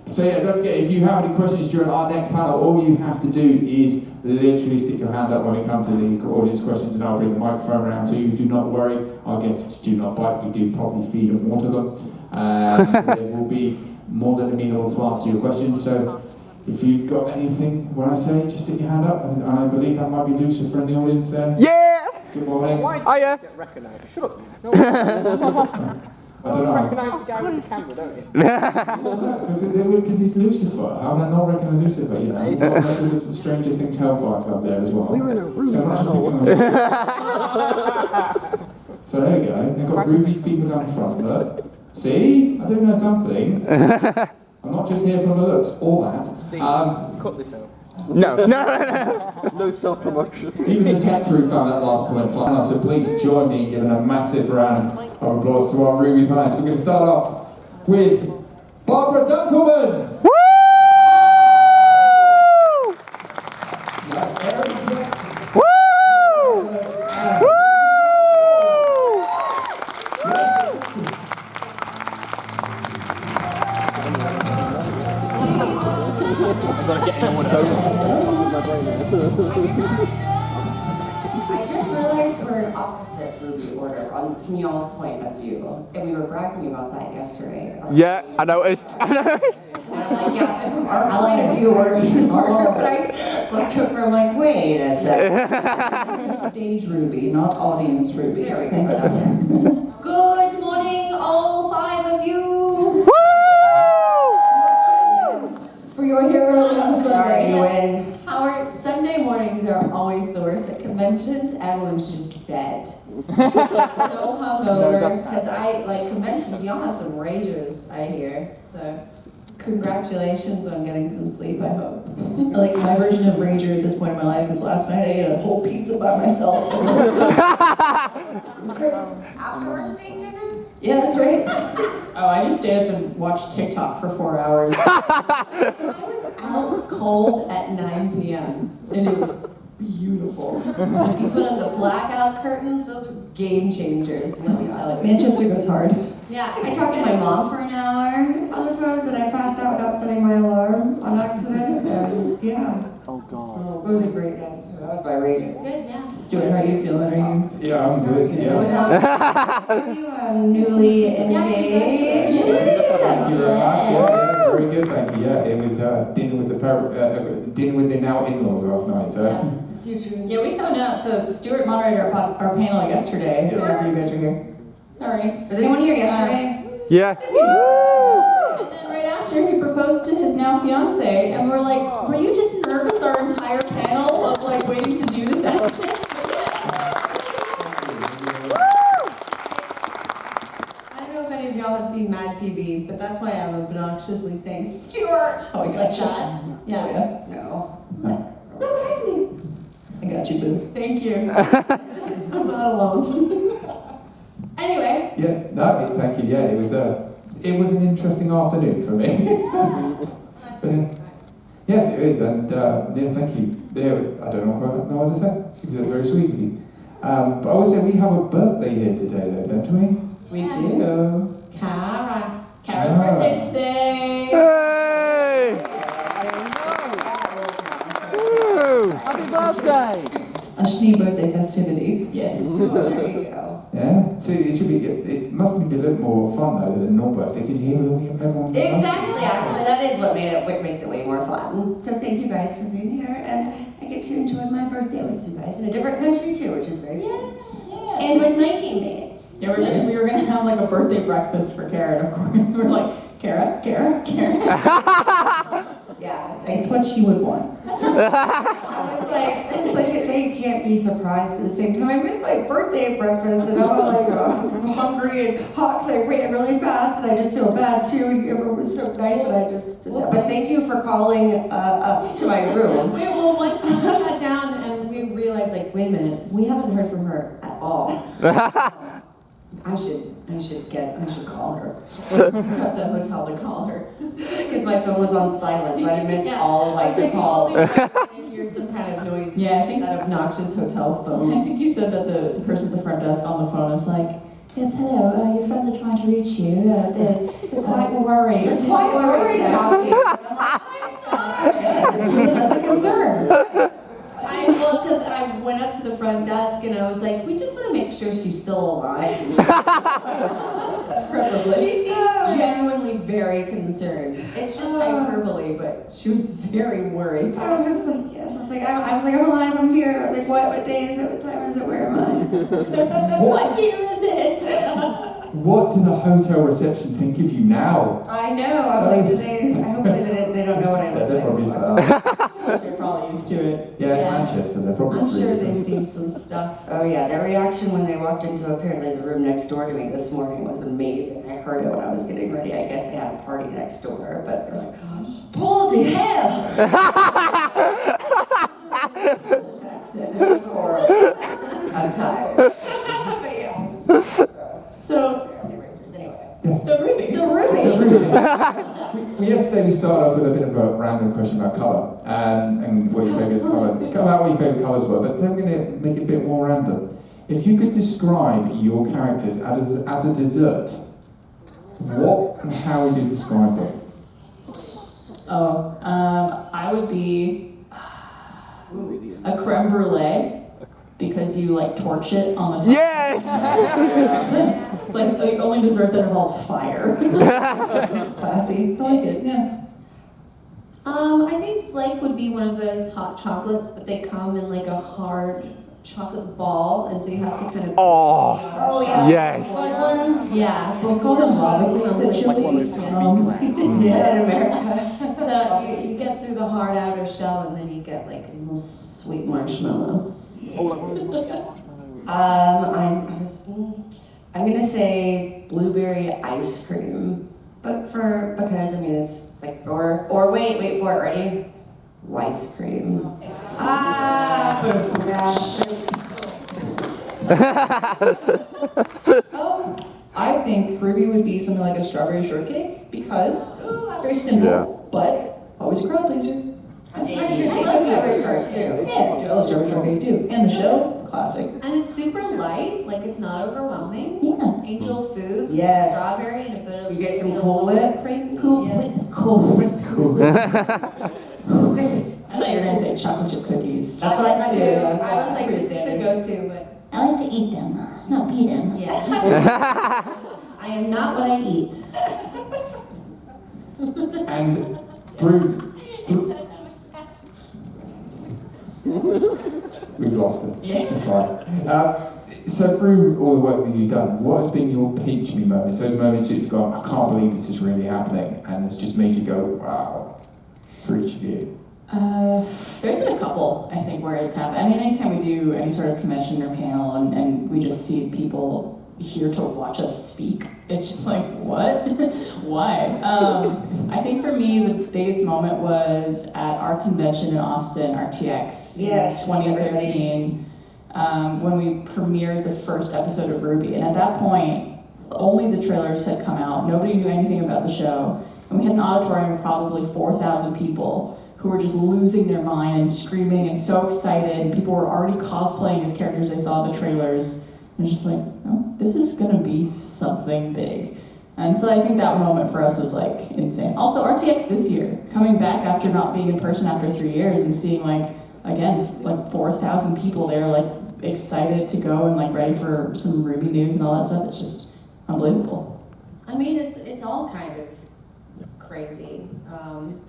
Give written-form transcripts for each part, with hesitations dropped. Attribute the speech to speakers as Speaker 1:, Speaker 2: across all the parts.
Speaker 1: So yeah, don't forget, if you have any questions during our next panel, all you have to do is literally stick your hand up when we come to the audience questions, and I'll bring the microphone around to you. Do not worry, our guests do not bite. We do properly feed and water them. So they will be more than amenable to answer your questions. So if you've got anything, when I say, just stick your hand up. And I believe that might be Lucifer in the audience there.
Speaker 2: Yeah!
Speaker 1: Good morning.
Speaker 2: Hiya!
Speaker 3: Get recognised. Shut up.
Speaker 1: I don't know.
Speaker 3: Recognise the guy with the camera, don't you?
Speaker 1: Because it's Lucifer. How would I not recognise Lucifer? You know, because of the Stranger Things Hellfire Club there as well.
Speaker 4: We were in a room.
Speaker 1: So there we go. They've got RWBY people down front. Look. See? I don't know something. I'm not just here for the looks. All that.
Speaker 3: Steve, cut this out.
Speaker 2: No.
Speaker 4: No self-promotion.
Speaker 1: Even the tech crew found that last comment fun. So please join me in giving a massive round of applause to our RWBY panelists. We're going to start off with Barbara Dunkelman.
Speaker 2: Woo!
Speaker 5: I just realized we're in opposite RWBY order from y'all's point of view, and we were bragging about that yesterday.
Speaker 2: Yeah, I noticed.
Speaker 5: And I'm like, yeah, from our point of view, we're in order, but I looked over, I'm like, wait a second.
Speaker 6: Stage RWBY, not audience RWBY.
Speaker 5: There we go. Good morning, all 5 of you.
Speaker 6: For your here early on a Sunday.
Speaker 5: You win.
Speaker 7: Our Sunday mornings are always the worst at conventions. Everyone's just dead. So hungover. Because I like conventions. Y'all have some ragers, I hear. So, congratulations on getting some sleep, I hope.
Speaker 6: Like my version of Rager at this point in my life is last night I ate a whole pizza by myself. It was great.
Speaker 5: Afterwards, take dinner?
Speaker 6: Yeah, that's right.
Speaker 8: Oh, I just stayed up and watched TikTok for 4 hours.
Speaker 7: I was out cold at 9 p.m. and it was beautiful. You put on the blackout curtains, those are game changers, let me tell you.
Speaker 6: Manchester goes hard.
Speaker 7: Yeah,
Speaker 5: I talked to my mom for an hour on the phone, then I passed out without setting my alarm on accident, and yeah.
Speaker 4: Oh God.
Speaker 5: It was a great night, too. That was my rages.
Speaker 7: Good, yeah.
Speaker 6: Stuart, how are you feeling? Are you?
Speaker 1: Yeah, I'm good. Yeah.
Speaker 5: Are you newly engaged?
Speaker 1: Thank you very much. Yeah, very good. Thank you. Yeah, it was dinner with the now in-laws last night. So.
Speaker 8: Yeah, we found out. So Stuart moderated our panel yesterday. Whenever you guys were here.
Speaker 7: Sorry.
Speaker 5: Was anyone here yesterday?
Speaker 2: Yeah.
Speaker 8: And then right after, he proposed to his now fiance, and we're like, were you just nervous our entire panel of like waiting to do this acting?
Speaker 7: I don't know if any of y'all have seen Mad TV, but that's why I'm obnoxiously saying Stuart
Speaker 6: Oh, I got
Speaker 7: like
Speaker 6: you.
Speaker 7: that. Yeah.
Speaker 6: Yeah.
Speaker 5: No.
Speaker 7: No, what happened?
Speaker 6: I got you, boo.
Speaker 7: Thank you. I'm not alone. Anyway.
Speaker 1: Yeah, no, thank you. Yeah, it was an interesting afternoon for me.
Speaker 7: That's
Speaker 1: But, yes, it is, and yeah, thank you. Yeah, I don't know what to say. It's very sweet of you. But I would say we have a birthday here today, though, don't we?
Speaker 8: We do.
Speaker 7: Cara.
Speaker 8: Kara's
Speaker 1: Ah.
Speaker 8: birthday's today.
Speaker 2: Hey! Woo!
Speaker 4: Happy birthday!
Speaker 6: A Schnee birthday festivity.
Speaker 8: Yes.
Speaker 5: There you go.
Speaker 1: Yeah. So it should be. It must be a little more fun though than normal birthday. Could you hear everyone?
Speaker 5: Exactly, actually, that is what makes it way more fun. So thank you guys for being here, and I get to enjoy my birthday with you guys in a different country too, which is very fun.
Speaker 8: Yeah.
Speaker 5: And with my teammates.
Speaker 8: Yeah, we were gonna have like a birthday breakfast for Kara, and of course we're like, Kara.
Speaker 5: Yeah,
Speaker 6: That's what she would want.
Speaker 5: I was like, they can't be surprised, but at the same time, I miss my birthday breakfast, and I'm like, I'm hungry and hot because I ran really fast, and I just feel bad too. Everyone was so nice, and I just did that. But thank you for calling up to my room.
Speaker 7: Wait, well, once we sat down and we realized, like, wait a minute, we haven't heard from her at all. I should call her. Got the hotel to call her.
Speaker 5: Because my phone was on silent, so I didn't miss
Speaker 7: Yeah.
Speaker 5: all like the call.
Speaker 7: I hear some kind of noise.
Speaker 8: Yeah, I think
Speaker 7: That obnoxious hotel
Speaker 8: I
Speaker 7: phone.
Speaker 8: think you said that the person at the front desk on the phone is like, yes, hello, your friends are trying to reach you. They're quite worried.
Speaker 5: They're quite worried about me.
Speaker 7: front desk and I was like, we just want to make sure she's still alive. She seems genuinely very concerned. It's just hyperbole, but she was very worried.
Speaker 5: I was like, yes. I was like, I'm alive, I'm here. I was like, what day is it? What time is it? Where am I?
Speaker 7: What year is it?
Speaker 1: What do the hotel reception think of you now?
Speaker 5: I know. I'm like, hopefully they don't know what I look
Speaker 1: They're
Speaker 5: like.
Speaker 1: probably
Speaker 6: They're probably used to it.
Speaker 1: yeah, it's
Speaker 7: Yeah.
Speaker 1: Manchester. They're probably
Speaker 7: I'm sure
Speaker 1: used to
Speaker 7: they've
Speaker 1: it.
Speaker 7: seen some stuff.
Speaker 5: Oh yeah, their reaction when they walked into apparently the room next door to me this morning was amazing. I heard it when I was getting ready. I guess they had a party next door, but they're like, gosh, bloody hell! It was horrible. I'm tired. But yeah.
Speaker 6: So
Speaker 5: Anyway.
Speaker 6: So RWBY.
Speaker 1: Yesterday we started off with a bit of a random question about colour and what your favourite colours. Come out what your favourite colours were, but I'm going to make it a bit more random. If you could describe your characters as a dessert, what and how would you describe them?
Speaker 6: I would be a creme brulee because you like torch it on the top.
Speaker 2: Yes!
Speaker 6: It's like the only dessert that involves fire. It's classy. I like it. Yeah.
Speaker 7: I think Blake would be one of those hot chocolates, but they come in like a hard chocolate ball, and so you have to kind of.
Speaker 2: Oh,
Speaker 7: yeah.
Speaker 2: yes.
Speaker 7: Hard ones, yeah.
Speaker 6: They call them lava cakes at Chili's.
Speaker 7: Yeah, in America. So you get through the hard outer shell, and then you get like a little sweet marshmallow.
Speaker 5: I'm gonna say blueberry ice cream, but because I mean it's like or wait for it. Ready? Ice cream.
Speaker 6: I think RWBY would be something like a strawberry shortcake because it's very simple, but always a crowd pleaser.
Speaker 7: I love strawberry shorts too.
Speaker 6: Yeah, I love strawberry shortcake too. And the show, classic.
Speaker 7: And it's super light, like it's not overwhelming.
Speaker 6: Yeah.
Speaker 7: Angel food,
Speaker 5: Yes.
Speaker 7: strawberry, and a bit of
Speaker 5: You get some Cool Whip?
Speaker 7: cream.
Speaker 5: Cool
Speaker 7: Yeah.
Speaker 5: Whip. Cool Whip.
Speaker 6: I thought you were going to say chocolate chip cookies.
Speaker 5: That's what I
Speaker 7: Too.
Speaker 5: do.
Speaker 7: I was like, this is the go-to, but
Speaker 6: I like to eat them, not be them.
Speaker 7: yeah. I am not what I eat.
Speaker 1: And through we've lost it.
Speaker 6: Yeah.
Speaker 1: It's fine. So through all the work that you've done, what has been your pinch me moments? Those moments that you've gone, I can't believe this is really happening, and it's just made you go, wow, for each of you.
Speaker 6: There's been a couple, I think, where it's happened. I mean, anytime we do any sort of convention or panel and we just see people here to watch us speak, it's just like, what? Why? I think for me, the biggest moment was at our convention in Austin, RTX,
Speaker 5: Yes,
Speaker 6: in 2013, when we premiered the first episode of RWBY. And at that point, only the trailers had come out. Nobody knew anything about the show. And we had an auditorium of probably 4,000 people who were just losing their mind and screaming and so excited. And people were already cosplaying as characters they saw in the trailers. And just like, oh, this is gonna be something big. And so I think that moment for us was like insane. Also RTX this year, coming back after not being in person after 3 years and seeing like, again, like 4,000 people there like excited to go and like ready for some RWBY news and all that stuff. It's just unbelievable.
Speaker 7: I mean, it's all kind of crazy.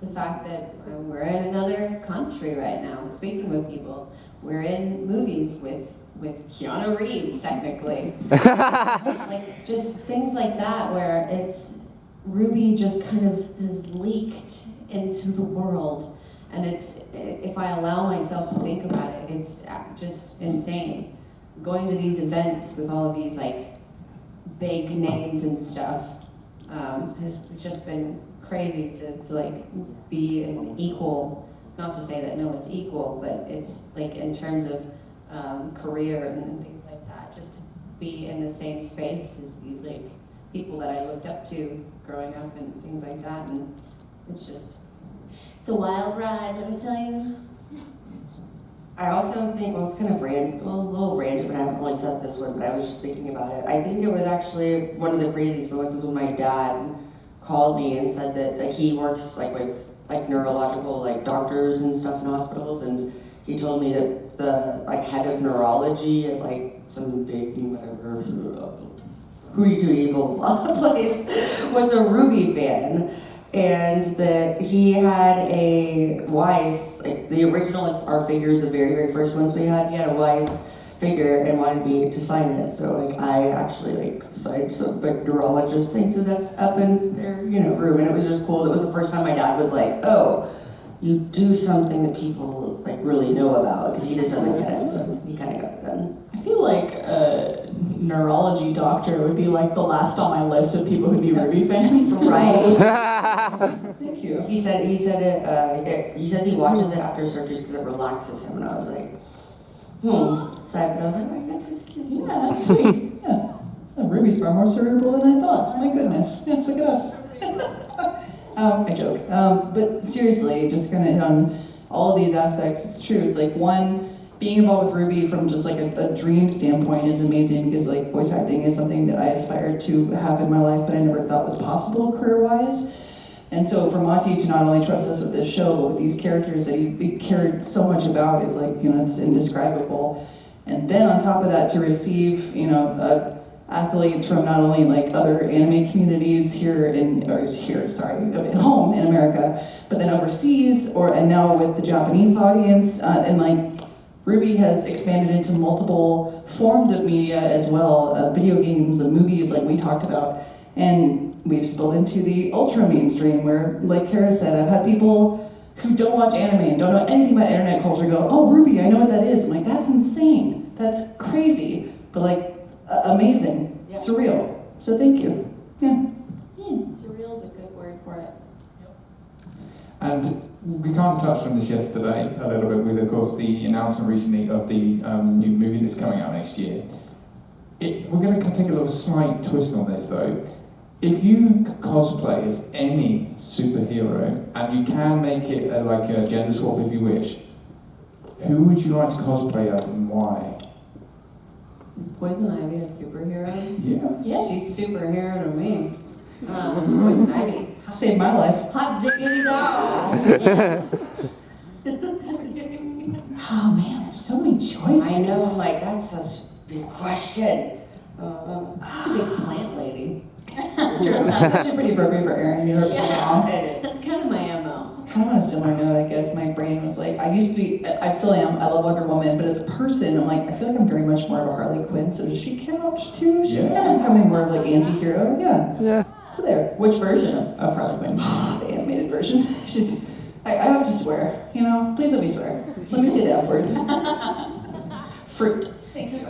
Speaker 7: The fact that we're in another country right now, speaking with people. We're in movies with Keanu Reeves, technically. Like, just things like that where it's, RWBY just kind of has leaked into the world. And it's, if I allow myself to think about it, it's just insane. Going to these events with all of these, like, big names and stuff has just been crazy to like be an equal, not to say that no one's equal, but it's like in terms of career and things like that, just to be in the same space as these like people that I looked up to growing up and things like that, and it's a wild ride, let me tell you.
Speaker 5: I also think, well, it's kind of a little random, and I haven't really said this one, but I was just thinking about it. I think it was actually one of the craziest moments was when my dad called me and said that like he works like with like neurological like doctors and stuff in hospitals, and
Speaker 2: he told me that the head of neurology at some big whatever hooty tooty blah place was a RWBY fan, and that he had a Weiss, the original our figures, the very first ones we had. He had a Weiss figure and wanted me to sign it. So I actually signed some neurologist thing. So that's up in their room, and it was just cool. It was the first time my dad was like, oh, you do something that people really know about, because he just doesn't get it, but he kind of got it then.
Speaker 6: I feel like a neurology doctor would be the last on my list of people who'd be RWBY fans.
Speaker 2: Right.
Speaker 6: Thank you.
Speaker 2: He said it. He says he watches it after surgeries because it relaxes him, and I was like, sad, but I was like, oh, that's cute.
Speaker 6: Yeah, that's sweet. Yeah. RWBY's far more cerebral than I thought. My goodness. Yes, look at us. I joke. But seriously, just kind of hit on all of these aspects. It's true. It's one, being involved with RWBY from just a dream standpoint is amazing, because voice acting is something that I aspired to have in my life, but I never thought was possible career-wise. And so for Monty to not only trust us with this show, but with these characters that he cared so much about is it's indescribable. And then on top of that, to receive, accolades from not only other anime communities at home in America, but then overseas, and now with the Japanese audience, and RWBY has expanded into multiple forms of media as well, video games and movies we talked about, and we've spilled into the ultra mainstream where, like Tara said, I've had people who don't watch anime and don't know anything about internet culture go, oh, RWBY, I know what that is. I'm that's insane, that's crazy, but amazing,
Speaker 7: Yeah.
Speaker 6: surreal. So thank you. Yeah.
Speaker 7: Surreal is a good word for it.
Speaker 1: And we kind of touched on this yesterday a little bit with, of course, the announcement recently of the new movie that's coming out next year. We're going to take a little slight twist on this, though. If you cosplay as any superhero, and you can make it a gender swap if you wish, who would you like to cosplay as and why?
Speaker 7: Is Poison Ivy a superhero?
Speaker 1: Yeah.
Speaker 7: She's superhero to me. Poison Ivy.
Speaker 6: Saved my life.
Speaker 7: Hot diggity dog. Yes.
Speaker 6: Oh man, there's so many choices.
Speaker 2: I know, that's such a big question.
Speaker 7: Just a big plant lady.
Speaker 6: That's true. That's actually pretty appropriate for Erin.
Speaker 7: That's kind of my MO.
Speaker 6: Kind of on a similar note, I guess, my brain was I still am, I love Wonder Woman, but as a person, I'm I feel I'm very much more of a Harley Quinn, so does she count too? She's kind of becoming more of anti-hero, yeah. So there. Which version of Harley Quinn? The animated version. I have to swear, please let me swear. Let me say the F word. Fruit. Thank you.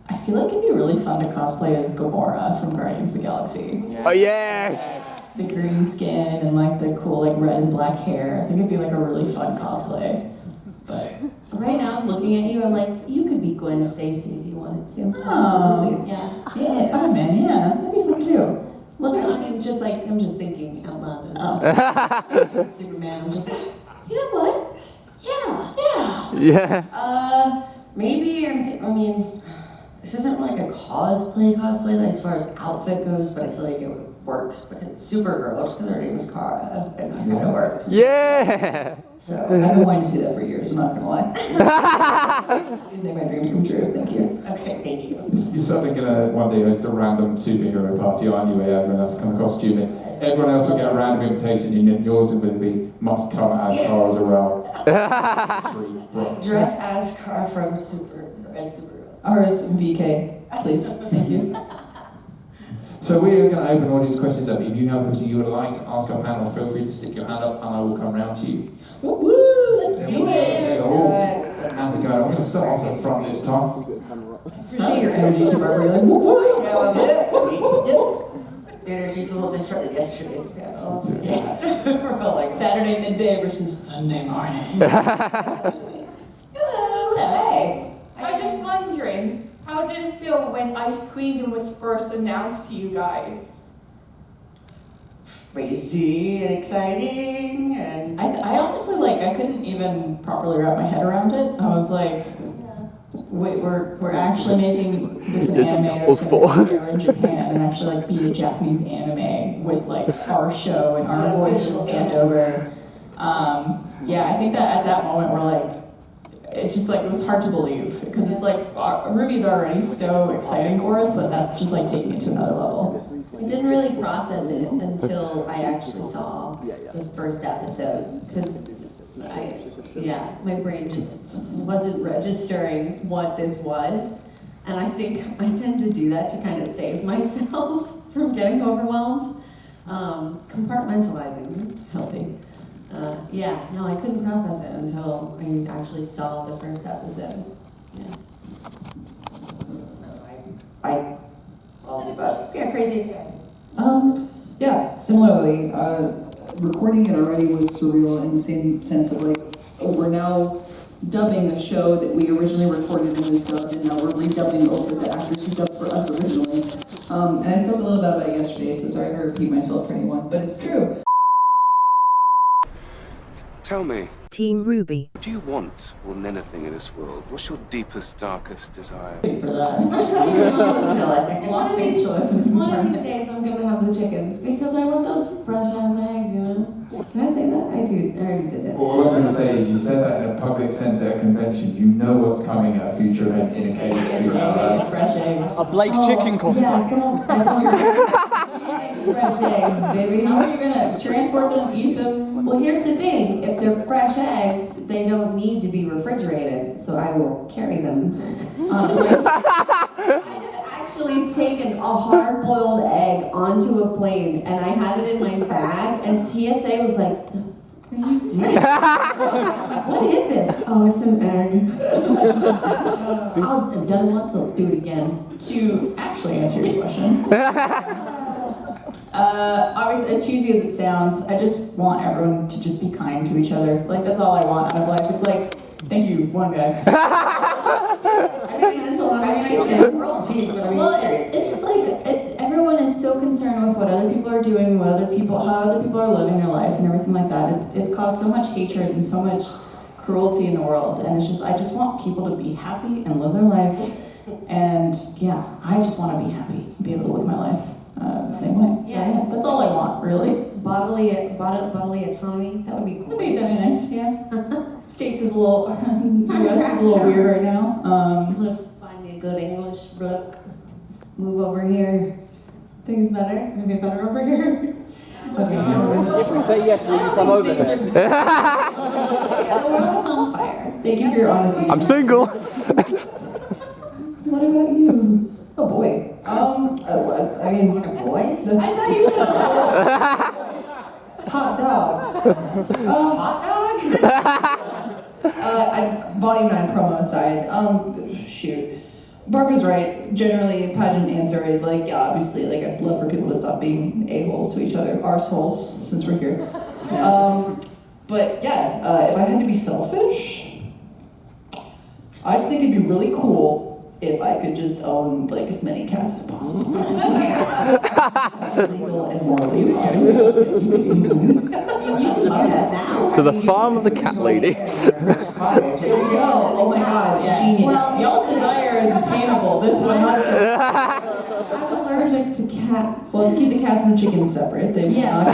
Speaker 6: I feel it'd be really fun to cosplay as Gamora from Guardians of the Galaxy.
Speaker 3: Oh yes!
Speaker 6: The green skin and the cool red and black hair. I think it'd be a really fun cosplay. But
Speaker 7: Right now, looking at you, I'm you could be Gwen Stacy if you wanted to.
Speaker 6: Absolutely.
Speaker 7: Yeah.
Speaker 6: Yeah, Spider-Man, yeah. That'd be fun too.
Speaker 7: Well, so, I'm just thinking out loud. As Superman, I'm just you know what? Yeah.
Speaker 2: Maybe this isn't a cosplay as far as outfit goes, but I feel it works because Supergirl, just because her name is Kara, and that kind of works.
Speaker 3: Yeah!
Speaker 2: So
Speaker 6: I've been wanting to see that for years, I'm not gonna lie. Please make my dreams come true, thank you.
Speaker 2: okay, thank you.
Speaker 1: You're certainly going to one day host a random superhero party, aren't you, where everyone has to come costuming. Everyone else will get a random invitation, and yours will be must come as Kara as well.
Speaker 2: Dress as Kara from Supergirl.
Speaker 6: Or as VK, please, thank you.
Speaker 1: So we are going to open audience questions up. If you have a question you would like to ask our panel, feel free to stick your hand up and I will come round to you.
Speaker 6: Woo, let's
Speaker 1: There
Speaker 6: do
Speaker 1: we
Speaker 6: it!
Speaker 1: go. How's it going? I'm going to start off at the front this time.
Speaker 6: Appreciate your energy, too, Barbara. You're woo woo!
Speaker 2: The energy's a little different than yesterday's panel.
Speaker 6: Yeah.
Speaker 2: We're all
Speaker 6: Saturday midday versus Sunday morning.
Speaker 2: hello. Hey.
Speaker 9: I was just wondering, how did it feel when Ice Queen was first announced to you guys?
Speaker 2: Crazy and exciting, and
Speaker 6: I honestly, I couldn't even properly wrap my head around it. I was we're actually making this an anime that's going to air in Japan and actually like be a Japanese anime with like our show and our voices stand over. Yeah, I think that at that moment we're like, it's just like, it was hard to believe because it's like RWBY's already so exciting for us, but that's just like taking it to another level.
Speaker 7: I didn't really process it until I actually saw the first episode because my brain just wasn't registering what this was. And I think I tend to do that to kind of save myself from getting overwhelmed. Compartmentalizing, it's healthy. I couldn't process it until I actually saw the first episode.
Speaker 5: Crazy exciting.
Speaker 10: Similarly, recording it already was surreal in the same sense of like, we're now dubbing a show that we originally recorded and was dubbed, and now we're redubbing over the actors who dubbed for us originally. And I spoke a little bit about it yesterday, so sorry if I repeat myself for anyone, but it's true.
Speaker 3: Tell me,
Speaker 11: Team RWBY.
Speaker 3: what do you want more than anything in this world? What's your deepest, darkest desire?
Speaker 6: For that.
Speaker 7: One of these days I'm gonna have the chickens because I want those fresh ass eggs, you know? Can I say that? I already did it.
Speaker 1: All I'm going to say is you said that in a public sense at a convention. You know what's coming at a future event in a cage.
Speaker 6: Fresh eggs.
Speaker 4: A Blake chicken cosplay.
Speaker 7: Yeah, someone fresh eggs, baby.
Speaker 6: How are you gonna transport them, eat them?
Speaker 7: Well, here's the thing. If they're fresh eggs, they don't need to be refrigerated, so I will carry them. I've actually taken a hard-boiled egg onto a plane, and I had it in my bag, and TSA was like, "What are you doing? What is this?" "Oh, it's an egg." I've done it once, I'll do it again.
Speaker 6: To actually answer your question. Obviously, as cheesy as it sounds, I just want everyone to just be kind to each other. Like, that's all I want out of life. It's like, thank you, one guy.
Speaker 2: World peace, but I mean,
Speaker 6: Well, it's just like, everyone is so concerned with what other people are doing, how other people are living their life and everything like that. It's caused so much hatred and so much cruelty in the world. And it's just, I just want people to be happy and live their life. And yeah, I just want to be happy and be able to live my life the same way. So yeah, that's all I want, really.
Speaker 7: Bodily autonomy, that would be cool.
Speaker 6: That'd be nice, yeah. States is a little, US is a little weird right now.
Speaker 7: I'm gonna find me a good English book, move over here. Things better? Gonna get better over here? Okay.
Speaker 4: If we say yes, will you come over there?
Speaker 7: The world is on fire.
Speaker 10: Thank you for your honesty.
Speaker 4: I'm single.
Speaker 7: What about you?
Speaker 10: Oh boy. I mean,
Speaker 2: a boy?
Speaker 7: I thought you said
Speaker 10: hot dog. Hot dog? Volume 9 promo side. Shoot. Barbara's right. Generally, pageant answer is like, yeah, obviously, like, I'd love for people to stop being a-holes to each other. Arseholes, since we're here. But yeah, if I had to be selfish, I just think it'd be really cool if I could just own like as many cats as possible. That's legal and morally possible.
Speaker 4: So the farm of the cat lady.
Speaker 10: Oh my god,
Speaker 6: Yeah.
Speaker 10: genius.
Speaker 6: Well, y'all's desire is attainable. This one not so.
Speaker 7: I'm allergic to cats.
Speaker 10: Well, to keep the cats and the chickens separate, they will not.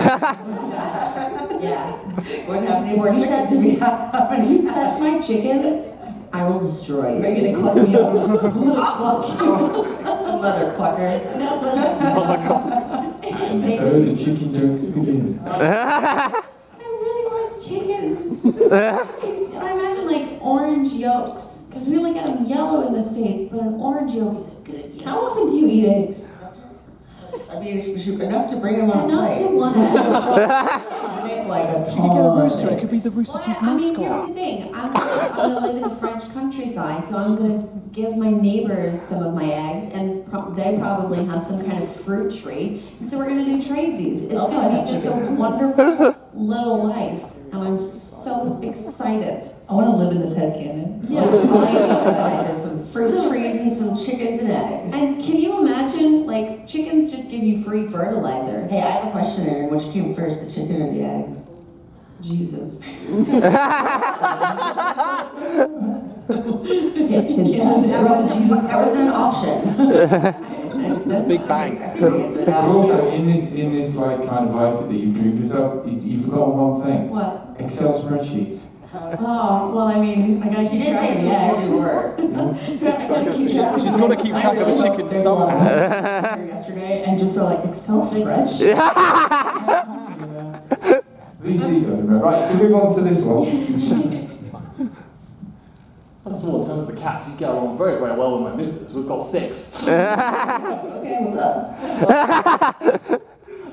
Speaker 7: Yeah.
Speaker 2: Wouldn't have any more chickens if we had how
Speaker 7: If
Speaker 2: many
Speaker 7: you touch my chickens, I will destroy you.
Speaker 10: Are you gonna cluck me up? I'm gonna cluck you.
Speaker 2: mother clucker.
Speaker 1: And so the chicken jokes begin.
Speaker 7: I really want chickens. I imagine like orange yolks, because we only get them yellow in the States, but an orange yolk is a good yolk.
Speaker 6: How often do you eat eggs?
Speaker 2: I mean, enough to bring him on a
Speaker 7: Enough to
Speaker 2: plate.
Speaker 7: want to
Speaker 6: Make like a ton.
Speaker 4: You could get a rooster. It could be the Rooster Teeth
Speaker 7: I mean, here's
Speaker 4: mascot.
Speaker 7: the thing. I'm gonna live in the French countryside, so I'm gonna give my neighbors some of my eggs, and they probably have some kind of fruit tree. And so we're gonna do tradesies. It's gonna be just a wonderful little life, and I'm so excited.
Speaker 10: I want to live in this headcanon.
Speaker 7: Yeah.
Speaker 2: Some fruit trees and some chickens and eggs.
Speaker 7: And can you imagine, like, chickens just give you free fertilizer?
Speaker 2: Hey, I have a question, Erin. Which came first, the chicken or the egg? Jesus. That was an option.
Speaker 4: Big bang.
Speaker 1: But also in this like kind of life that you've dreamed yourself, you've forgotten one thing.
Speaker 5: What?
Speaker 1: Excel spreadsheets.
Speaker 5: Oh, well, I mean, I gotta keep track of
Speaker 2: I gotta keep track of
Speaker 4: She's got to keep track of the chicken somehow.
Speaker 6: Yesterday, and just are like, Excel spreadsheet?
Speaker 1: These details, right? So move on to this one.
Speaker 11: That's more in terms of the cats. You get along very, very well with my missus. We've got 6.
Speaker 10: Okay, what's up?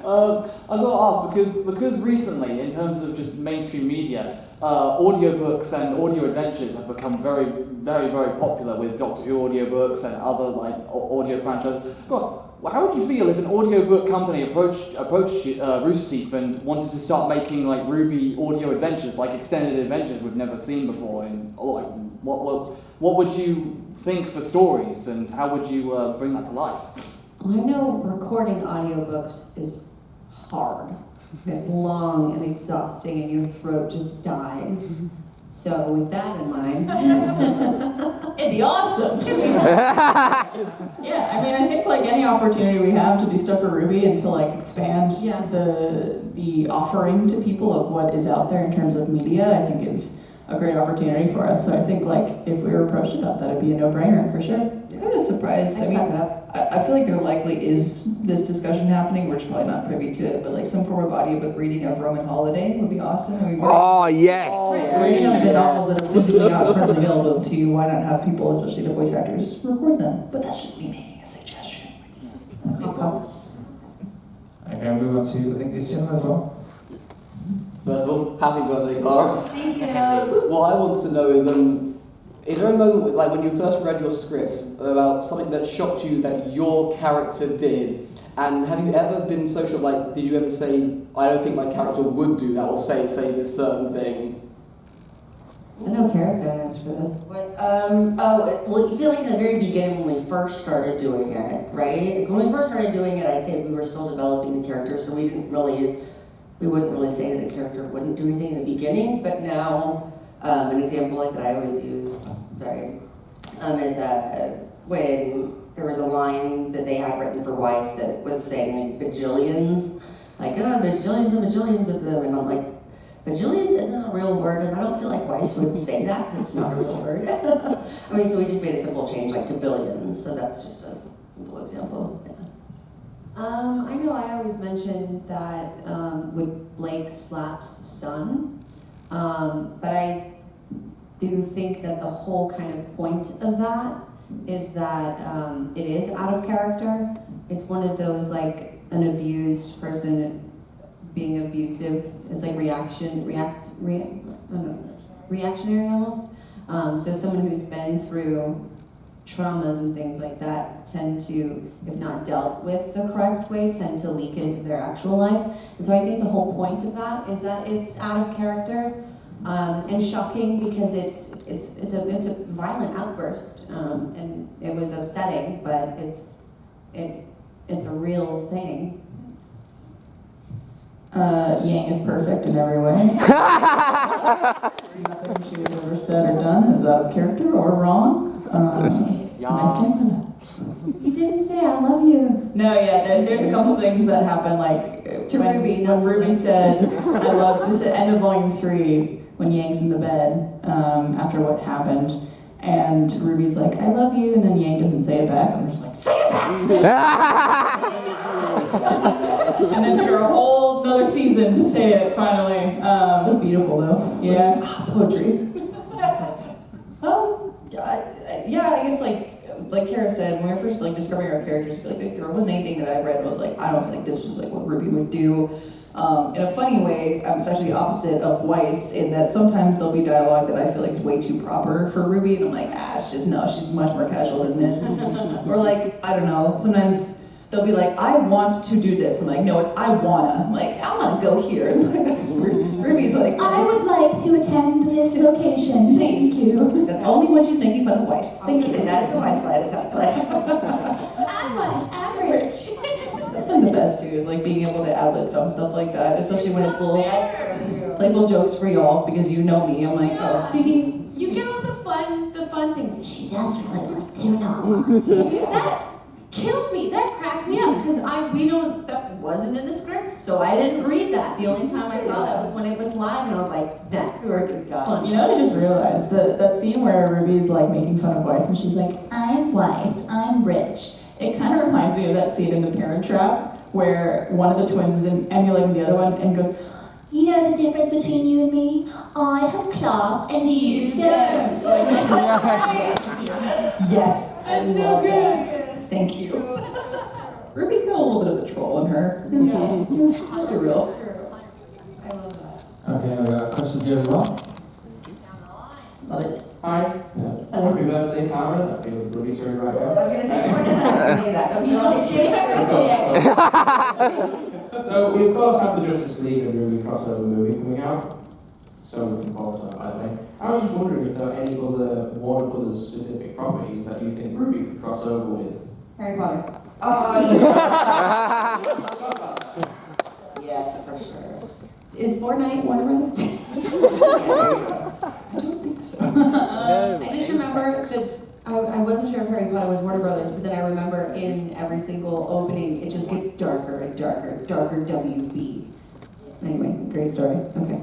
Speaker 11: I've got to ask because recently, in terms of just mainstream media, audiobooks and audio adventures have become very, very, very popular with Doctor Who audiobooks and other like audio franchises. Well, how would you feel if an audiobook company approached Rooster Teeth and wanted to start making like RWBY audio adventures, like extended adventures we've never seen before? And like, what would you think for stories, and how would you bring that to life?
Speaker 7: Well, I know recording audiobooks is hard. It's long and exhausting and your throat just dies. So with that in mind,
Speaker 8: It'd be awesome.
Speaker 6: Yeah, I mean, I think like any opportunity we have to do stuff for RWBY and to like expand
Speaker 7: Yeah.
Speaker 6: the offering to people of what is out there in terms of media, I think is a great opportunity for us. So I think like if we were approached about that, it'd be a no-brainer for sure.
Speaker 10: I'm kind of surprised. I mean, I feel like there likely is this discussion happening. We're just probably not privy to it, but like some form of audiobook reading of Roman Holiday would be awesome. I mean,
Speaker 4: Oh, yes.
Speaker 10: we have the novels that are physically not presently available to you. Why not have people, especially the voice actors, record them? But that's just me making a suggestion.
Speaker 1: Okay, we'll move on to I think this gentleman as well.
Speaker 12: First of all, happy birthday, Clara.
Speaker 5: Thank you.
Speaker 12: What I want to know is there a moment, like when you first read your scripts, about something that shocked you that your character did? And have you ever been so shocked, like, did you ever say, I don't think my character would do that, or say this certain thing?
Speaker 7: I know Kara's got an answer for this.
Speaker 2: Well, you see, like in the very beginning when we first started doing it, right? When we first started doing it, I'd say we were still developing the character, so we wouldn't really say that the character wouldn't do anything in the beginning, but now, an example like that I always use, is when there was a line that they had written for Weiss that was saying like bajillions, like, oh, bajillions and bajillions of them, and I'm like, bajillions isn't a real word, and I don't feel like Weiss would say that because it's not a real word. I mean, so we just made a simple change like to billions, so that's just a simple example. Yeah.
Speaker 7: I know I always mention that when Blake slaps son, but I do think that the whole kind of point of that is that it is out of character. It's one of those like an abused person being abusive. It's like reactionary almost. So someone who's been through traumas and things like that tend to, if not dealt with the correct way, tend to leak into their actual life. And so I think the whole point of that is that it's out of character and shocking because it's a violent outburst, and it was upsetting, but it's a real thing.
Speaker 6: Yang is perfect in every way. Nothing she has ever said or done is out of character or wrong. Nice game for that.
Speaker 7: You didn't say I love you.
Speaker 6: No, yeah, there's a couple things that happened, like
Speaker 7: To
Speaker 6: when
Speaker 7: RWBY, not to
Speaker 6: RWBY
Speaker 7: Blake.
Speaker 6: said, I love, this is end of volume 3, when Yang's in the bed after what happened, and Ruby's like, I love you, and then Yang doesn't say it back, and we're just like, say it back! And then took her a whole another season to say it, finally.
Speaker 10: It was beautiful, though. It's
Speaker 6: Yeah.
Speaker 10: like, poetry. I guess like Kara said, when we were first like discovering our characters, I feel like there wasn't anything that I read was like, I don't feel like this was like what RWBY would do. In a funny way, it's actually the opposite of Weiss in that sometimes there'll be dialogue that I feel like is way too proper for RWBY, and I'm like, she's much more casual than this. Or like, I don't know, sometimes they'll be like, I want to do this. I'm like, no, it's I wanna. I'm like, I wanna go here. It's like, that's RWBY's like,
Speaker 8: I would like to attend this location. Thank you.
Speaker 10: that's only when she's making fun of Weiss.
Speaker 2: Thank you. That is a Weiss line, it sounds like.
Speaker 8: I was average.
Speaker 10: That's been the best too, is like being able to outlet dumb stuff like that, especially when it's little. playful jokes for y'all because you know me. I'm like, oh, dee.
Speaker 7: You get all the fun things. She does really like tuna a lot. That killed me. That cracked me up because that wasn't in the script, so I didn't read that. The only time I saw that was when it was live, and I was like, that's good.
Speaker 6: You know what I just realized? That scene where Ruby's like making fun of Weiss and she's like, I'm Weiss, I'm rich. It kind of reminds me of that scene in The Parent Trap where one of the twins is emulating the other one and goes, you know the difference between you and me? I have class and you don't. Yes.
Speaker 10: Yes.
Speaker 7: That's so good.
Speaker 10: Thank you. Ruby's got a little bit of a troll in her. It's really real.
Speaker 2: I love that.
Speaker 1: Okay, we got a question here as well.
Speaker 2: Love it.
Speaker 13: Hi. Happy birthday, Karen. That feels a bloody turn right
Speaker 2: I
Speaker 13: now.
Speaker 2: was going to say, we're going to say that. If you don't say that,
Speaker 13: So we of course have the Justice League and RWBY crossover movie coming out. So looking forward to that, by the way. I was just wondering if there are any other Warner Brothers specific properties that you think RWBY could cross over with.
Speaker 7: Harry Potter.
Speaker 2: yes, for sure.
Speaker 7: Is Fortnite Warner Brothers?
Speaker 10: I don't think so.
Speaker 7: I just remember that I wasn't sure if Harry Potter was Warner Brothers, but then I remember in every single opening, it just gets darker and darker, darker WB. Anyway, great story. Okay.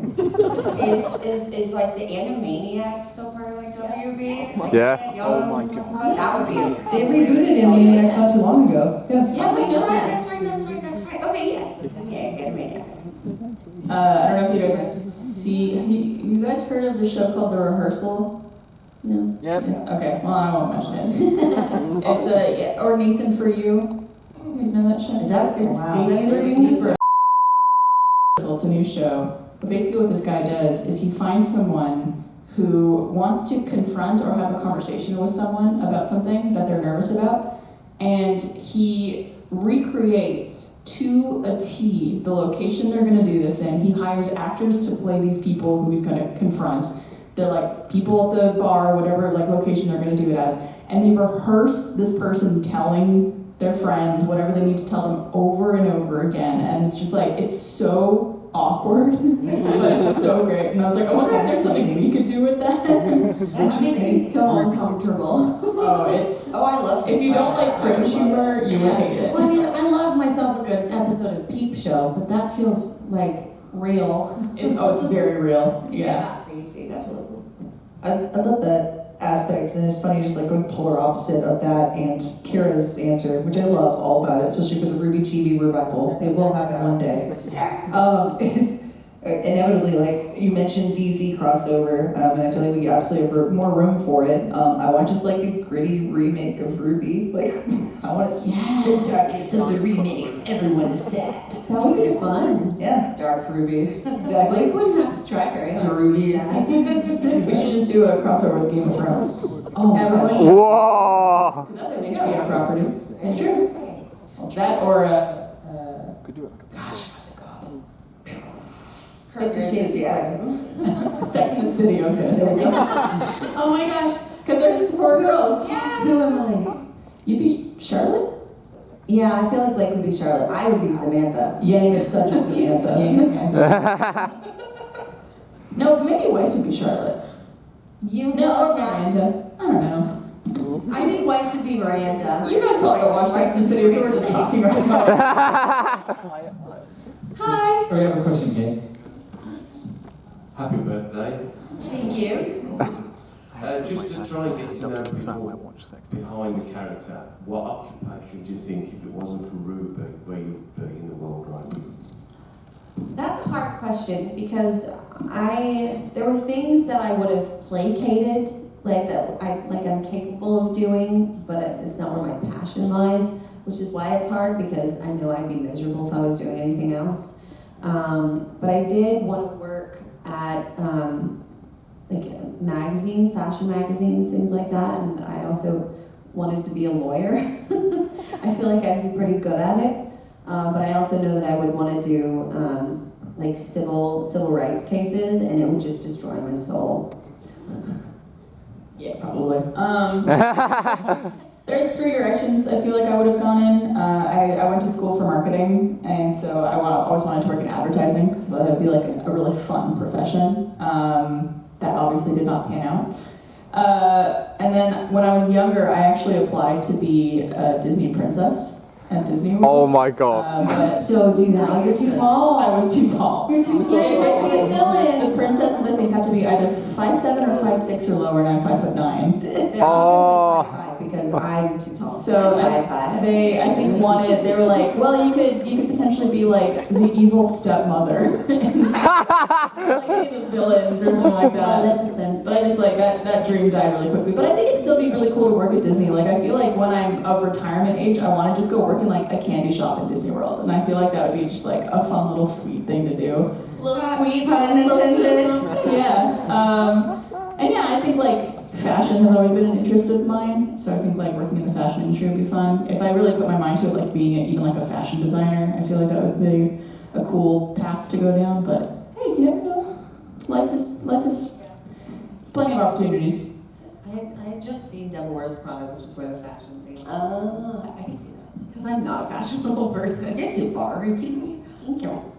Speaker 2: Is like the Animaniacs still part of like WB? Like,
Speaker 4: Yeah.
Speaker 2: Y'all know what I'm talking about? That would be
Speaker 10: They rebooted Animaniacs not too long ago. Yeah.
Speaker 2: Yeah, that's right. Okay, yes. Yeah, Animaniacs.
Speaker 6: I don't know if you guys have you guys heard of the show called The Rehearsal? No?
Speaker 4: Yep.
Speaker 6: Yeah, okay, well I won't mention it. It's or Nathan For You. You guys know that show?
Speaker 2: Is
Speaker 6: Nathan For You? It's a new show. But basically what this guy does is he finds someone who wants to confront or have a conversation with someone about something that they're nervous about, and he recreates to a T the location they're going to do this in. He hires actors to play these people who he's going to confront. They're like people at the bar, whatever like location they're going to do it as, and they rehearse this person telling their friend whatever they need to tell them over and over again, and it's just like it's so awkward, but it's so great. And I was like, I wonder if there's something we could do with that.
Speaker 7: That makes me so uncomfortable.
Speaker 2: I love
Speaker 6: if you don't like cringe humor, you would hate it.
Speaker 7: Well, I mean, I love myself a good episode of Peep Show, but that feels like real.
Speaker 6: It's very real. Yeah.
Speaker 2: Crazy. That's really cool.
Speaker 10: I love that aspect, and it's funny just like going polar opposite of that and Kira's answer, which I love all about it, especially for the RWBY TV revival. They will happen one day. Is inevitably, like you mentioned DC crossover, and I feel like we absolutely have more room for it. I want just like a gritty remake of RWBY. Like I want it to be the darkest of the remakes. Everyone is sad.
Speaker 7: That would be fun.
Speaker 10: Yeah.
Speaker 2: Dark RWBY.
Speaker 10: Exactly.
Speaker 7: We wouldn't have to try very hard.
Speaker 6: We should just do a crossover with Game of Thrones.
Speaker 10: Oh my gosh.
Speaker 4: Whoa!
Speaker 6: Because that's an HBO property.
Speaker 2: It's true.
Speaker 6: That or
Speaker 4: Could do it.
Speaker 6: gosh, what's it called?
Speaker 2: 50 Shades
Speaker 6: Sex and the City, I was gonna say.
Speaker 7: Oh my gosh.
Speaker 6: Because they're just four girls.
Speaker 7: Yes. Who am I?
Speaker 6: You'd be Charlotte?
Speaker 7: Yeah, I feel like Blake would be Charlotte. I would be Samantha.
Speaker 10: Yang is such a Samantha.
Speaker 6: No, maybe Weiss would be Charlotte.
Speaker 7: You
Speaker 6: No, or
Speaker 7: yeah.
Speaker 6: Miranda. I don't know.
Speaker 7: I think Weiss would be Miranda.
Speaker 6: You guys probably watch Sex and the City, so we're just talking right about it.
Speaker 7: Hi.
Speaker 1: We have a question again.
Speaker 14: Happy birthday.
Speaker 7: Thank you.
Speaker 14: Just to try and get to know people behind the character, what occupation do you think, if it wasn't for RWBY, where you'd be in the world right now?
Speaker 7: That's a hard question because there were things that I would have placated, like that I'm capable of doing, but it's not where my passion lies, which is why it's hard because I know I'd be miserable if I was doing anything else. But I did want to work at fashion magazines, things like that, and I also wanted to be a lawyer. I feel like I'd be pretty good at it, but I also know that I would want to do like civil rights cases, and it would just destroy my soul.
Speaker 6: Yeah, probably. There's 3 directions I feel like I would have gone in. I went to school for marketing, and so I always wanted to work in advertising because that would be like a really fun profession. That obviously did not pan out. And then when I was younger, I actually applied to be a Disney princess at Disney World.
Speaker 4: Oh my god.
Speaker 5: So do that. Oh, you're too tall.
Speaker 6: I was too tall.
Speaker 5: You're too tall.
Speaker 6: Yeah, basically, the princesses I think have to be either 5'7" or 5'6" or lower, and I'm 5'9".
Speaker 4: Oh.
Speaker 5: Because I'm too tall.
Speaker 6: So they, I think, wanted. They were like, well, you could potentially be like the evil stepmother, like the villains or something like that.
Speaker 5: Maleficent.
Speaker 6: But I just like that dream died really quickly. But I think it'd still be really cool to work at Disney. Like I feel like when I'm of retirement age, I want to just go work in like a candy shop in Disney World, and I feel like that would be just like a fun little sweet thing to do.
Speaker 7: Little sweet
Speaker 5: pun intended.
Speaker 6: Yeah. And yeah, I think like fashion has always been an interest of mine, so I think like working in the fashion industry would be fun. If I really put my mind to it, like being even like a fashion designer, I feel like that would be a cool path to go down. But hey, you never know. Life is plenty of opportunities.
Speaker 7: I had just seen Devil Wears Prada, which is where the fashion thing.
Speaker 5: Oh, I can see that.
Speaker 7: Because I'm not a fashionable person.
Speaker 5: Yes, you are. Are you kidding me? Thank you.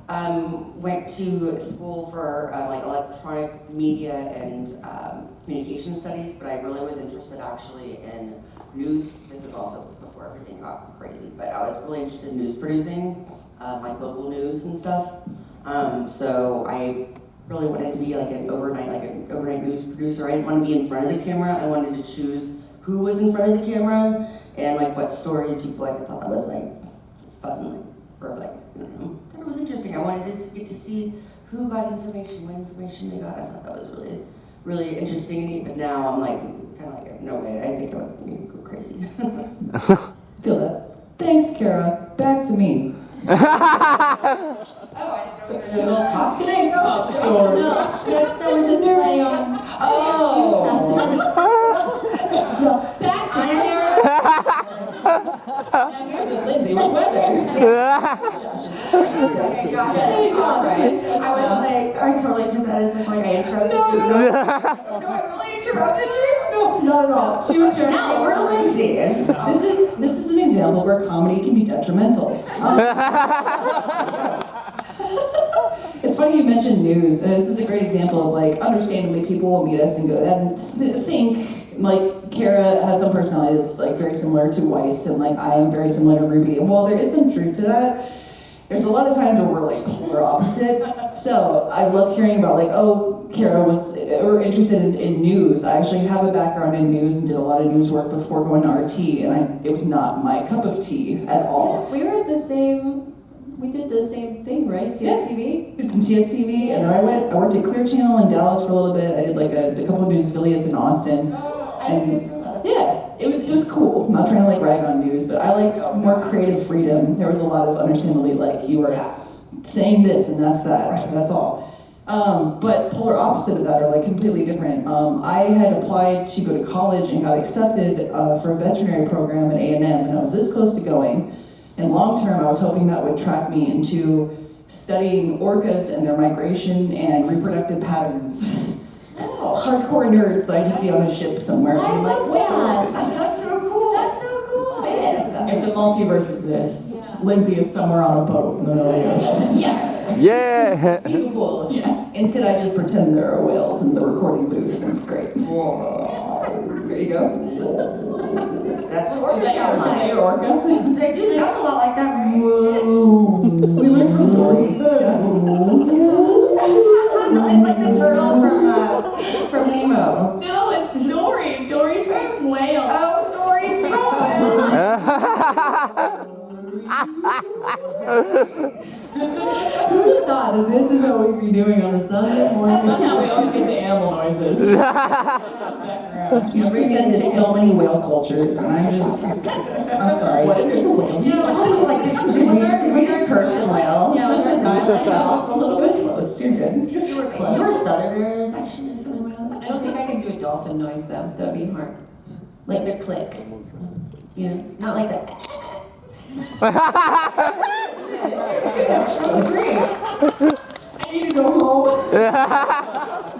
Speaker 5: I went to school for like electronic media and communication studies, but I really was interested actually in news. This is also before everything got crazy, but I was really interested in news producing, like local news and stuff. So I really wanted to be like an overnight news producer. I didn't want to be in front of the camera. I wanted to choose who was in front of the camera and like what stories people like. I thought that was like fun, like for like I don't know. I thought it was interesting. I wanted to get to see who got information, what information they got. I thought that was really, really interesting and neat. But now I'm like kind of like no way. I think I would go crazy.
Speaker 10: Feel that. Thanks, Kara. Back to me.
Speaker 5: So we'll talk
Speaker 6: Today's top story.
Speaker 5: There was a play on.
Speaker 6: Back to Kara. Now here's with Lindsay with weather.
Speaker 5: Okay, got it. All right. I totally took that as if like I interrupted you. No, I really interrupted you?
Speaker 10: No, not at all.
Speaker 5: She was trying. Now we're Lindsay.
Speaker 10: This is an example where comedy can be detrimental. It's funny you mentioned news, and this is a great example of like, understandably, people will meet us and go and think like Kara has some personality that's like very similar to Weiss, and like I am very similar to RWBY. And while there is some truth to that, there's a lot of times where we're like polar opposite. So I love hearing about like, oh, Kara was interested in news. I actually have a background in news and did a lot of news work before going to RT, and it was not my cup of tea at all.
Speaker 7: Yeah, we were at the same. We did the same thing, right? TSTV?
Speaker 10: Did some TSTV, and then I worked at Clear Channel in Dallas for a little bit. I did like a couple of news affiliates in Austin. Yeah, it was cool. I'm not trying to like rag on news, but I liked more creative freedom. There was a lot of understandably like you were saying this and that's that. Right. That's all. But polar opposite of that are like completely different. I had applied to go to college and got accepted for a veterinary program at A&M, and I was this close to going. And long term, I was hoping that would track me into studying orcas and their migration and reproductive patterns. Hardcore nerds, so I'd just be on a ship somewhere and be like, whales.
Speaker 5: That's so cool. That's so cool.
Speaker 6: If the multiverse exists, Lindsay is somewhere on a boat in the middle of the ocean.
Speaker 4: Yeah.
Speaker 10: It's beautiful. Yeah. Instead, I just pretend there are whales in the recording booth, and it's great. There you go.
Speaker 5: That's what orcas sound like.
Speaker 6: Is that your orca?
Speaker 5: They do sound a lot like that, right?
Speaker 10: We learned from Dory.
Speaker 5: It's like the turtle from Nemo.
Speaker 8: No, it's Dory. Dory speaks whale.
Speaker 5: Oh, Dory speaks
Speaker 6: Who would have thought that this is what we'd be doing on a Sunday morning? Somehow we always get to animal noises.
Speaker 10: You've presented so many whale cultures, and I'm sorry.
Speaker 6: What if there's a whale?
Speaker 5: Like, did we just curse in whale?
Speaker 7: Yeah, was there a dialect?
Speaker 10: A little bit close. You're good.
Speaker 5: You were close. You were Southerners, actually. Southern whales.
Speaker 7: I don't think I can do a dolphin noise though. That'd be hard. Like their clicks. You know, not like that.
Speaker 5: That was great.
Speaker 6: I need to go home.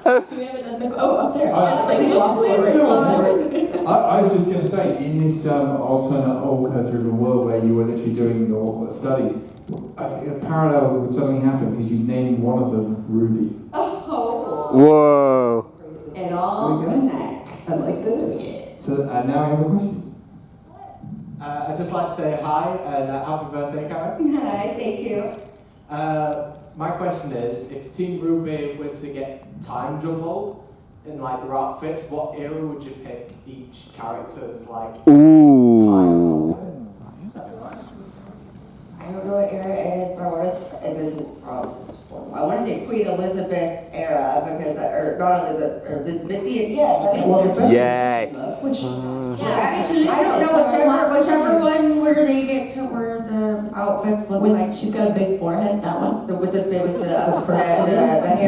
Speaker 8: we have another? Oh, up there.
Speaker 1: I was just going to say, in this alternate Olka-driven world where you were literally doing your studies, I think a parallel would suddenly happen because you named one of them Ruby.
Speaker 7: Oh.
Speaker 4: Whoa.
Speaker 7: It all connects.
Speaker 10: I like this.
Speaker 1: So now I have a question.
Speaker 15: I'd just like to say hi and happy birthday, Karen.
Speaker 7: Hi, thank you.
Speaker 15: My question is, if Team RWBY were to get time jumbled in like their outfits, what era would you pick each character's like?
Speaker 4: Ooh.
Speaker 2: I don't know what era it is, but I want to. This is horrible. I want to say Queen Elizabeth era because, or not Elizabeth, or Elizabethan. Yes.
Speaker 10: Well, the first
Speaker 4: Yes.
Speaker 10: which
Speaker 5: Actually, I don't know whichever one where they get to where the outfits look like.
Speaker 7: She's got a big forehead, that one.
Speaker 2: with the hair.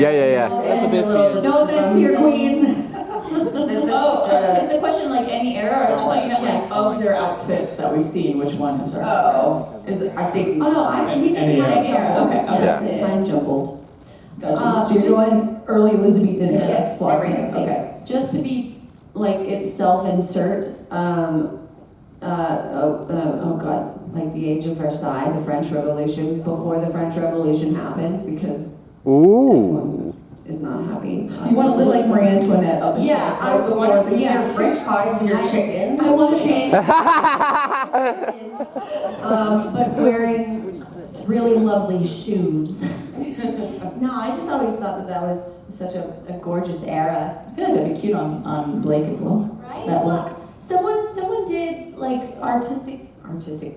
Speaker 4: Yeah.
Speaker 7: No offense to your queen.
Speaker 6: Is the question like any era? Or I thought you meant like of their outfits that we've seen, which one is our Is it, I think.
Speaker 7: Oh no, he said time era.
Speaker 6: Okay,
Speaker 7: Yeah. Time jumbled.
Speaker 10: Gotcha. So you're going early Elizabethan era.
Speaker 2: Yes,
Speaker 10: everything. Okay.
Speaker 7: Just to be like it self-insert. Oh God, like the Age of Versailles, the French Revolution, before the French Revolution happens, because
Speaker 4: Ooh.
Speaker 7: is not happy.
Speaker 10: You want to live like Marie Antoinette up until
Speaker 7: I
Speaker 2: want to be your French cottage with your chickens.
Speaker 7: I want to be, but wearing really lovely shoes. No, I just always thought that was such a gorgeous era.
Speaker 6: I feel like that'd be cute on Blake as well.
Speaker 7: Right?
Speaker 6: That look.
Speaker 7: Someone did like artistic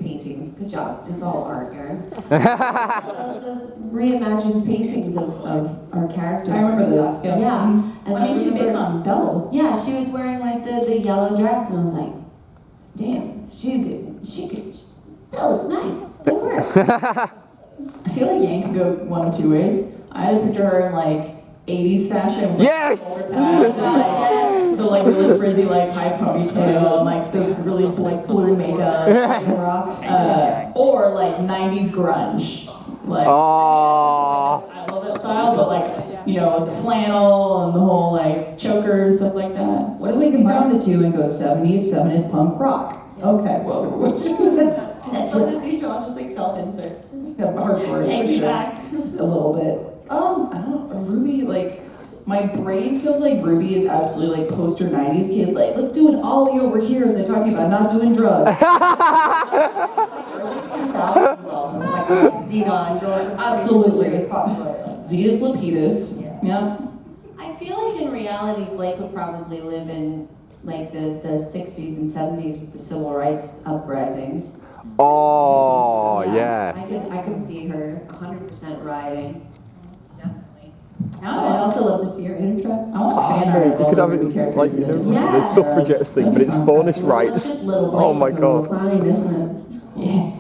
Speaker 7: paintings. Good job. It's all art, Aaron. those reimagined paintings of our characters.
Speaker 10: I remember those.
Speaker 7: Yeah. And
Speaker 6: I mean, she's based on Belle.
Speaker 7: Yeah, she was wearing like the yellow dress, and I was like, damn, she could. That looks nice. It works.
Speaker 6: I feel like Yang could go one of two ways. I had a picture of her in like 80s fashion with
Speaker 4: Yes!
Speaker 6: shoulder pads and like the like really frizzy like high ponytail and like the really like blue makeup or like 90s grunge. Like
Speaker 4: Oh.
Speaker 6: I love that style, but like you know with the flannel and the whole like choker and stuff like that.
Speaker 10: What if we combine the two and go 70s feminist punk rock? Okay, whoa.
Speaker 7: So these are all just like self-inserts.
Speaker 10: Hardcore.
Speaker 7: Take me back.
Speaker 10: A little bit. I don't know. RWBY, like, my brain feels like RWBY is absolutely like poster 90s kid. Like, let's do an ollie over here as I talked to you about not doing drugs.
Speaker 2: Early 2000s almost, like Xenon going.
Speaker 10: Absolutely.
Speaker 2: Popular.
Speaker 10: Zetas Lapidus. Yeah.
Speaker 7: I feel like in reality, Blake would probably live in like the 60s and 70s with the civil rights uprisings.
Speaker 4: Oh, yeah.
Speaker 7: I could see her 100% riding. Definitely.
Speaker 6: I'd
Speaker 7: also love to see her in trucks.
Speaker 6: I want fan art of
Speaker 4: You
Speaker 6: all
Speaker 4: could
Speaker 6: the
Speaker 4: have it
Speaker 6: RWBY characters.
Speaker 4: like, you know, the suffragette thing, but it's faunus
Speaker 7: It's
Speaker 4: rights.
Speaker 7: just little Blake
Speaker 4: Oh my
Speaker 7: with a little
Speaker 4: god.
Speaker 7: sign, isn't it?
Speaker 6: Yeah.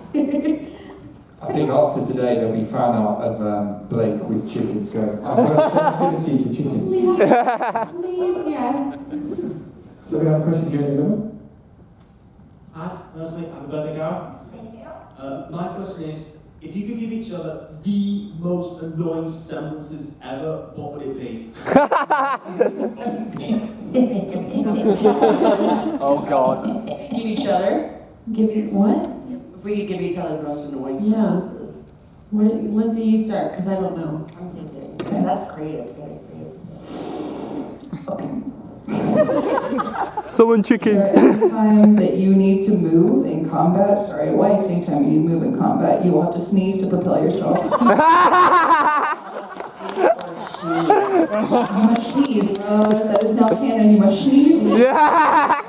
Speaker 1: I think after today there'll be fan art of Blake with chickens going, I've got an affinity for chickens.
Speaker 7: Please, yes.
Speaker 1: So we have a question here in the middle.
Speaker 16: Hi, firstly, happy birthday, Karen. My question is, if you could give each other the most annoying sentences ever, what would it be?
Speaker 11: Oh God.
Speaker 6: Give each other.
Speaker 7: Give you what?
Speaker 2: If we could give each other the most annoying
Speaker 7: Yeah.
Speaker 2: sentences.
Speaker 7: Lindsay, you start, because I don't know.
Speaker 2: I'm thinking. Okay. That's creative. Getting creative.
Speaker 4: Summon chickens.
Speaker 10: Anytime that you need to move in combat, sorry, why is anytime you need to move in combat, you will have to sneeze to propel yourself. You must sneeze. That is now canon, you must sneeze.
Speaker 4: Yeah.